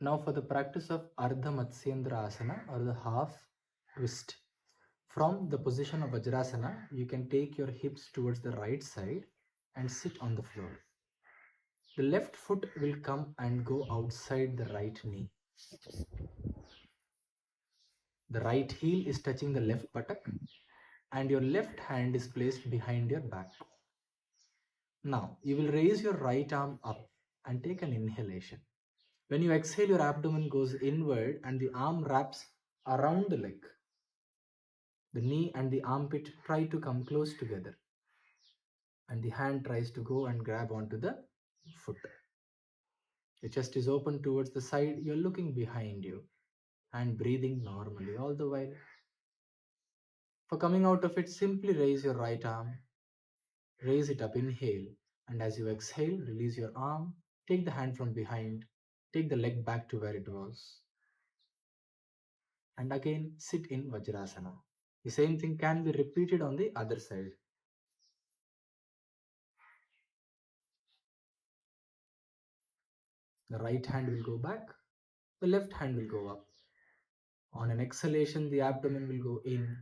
Now for the practice of Ardha Matsyendrasana or the half twist. From the position of Vajrasana, you can take your hips towards the right side and sit on the floor. The left foot will come and go outside the right knee. The right heel is touching the left buttock and your left hand is placed behind your back. Now, you will raise your right arm up and take an inhalation. When you exhale, your abdomen goes inward and the arm wraps around the leg. The knee and the armpit try to come close together, and the hand tries to go and grab onto the foot. Your chest is open towards the side, you're looking behind you and breathing normally all the while. For coming out of it, simply raise your right arm, raise it up, inhale, and as you exhale, release your arm, take the hand from behind, take the leg back to where it was, and again sit in Vajrasana. The same thing can be repeated on the other side. The right hand will go back, the left hand will go up. On an exhalation, the abdomen will go in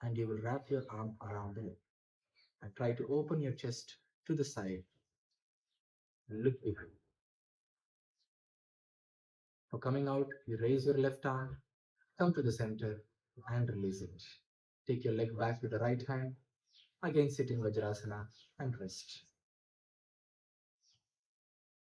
and you will wrap your arm around it and try to open your chest to the side and look behind. For coming out, you raise your left arm, come to the center and release it. Take your leg back to the right hand, again sit in Vajrasana and rest.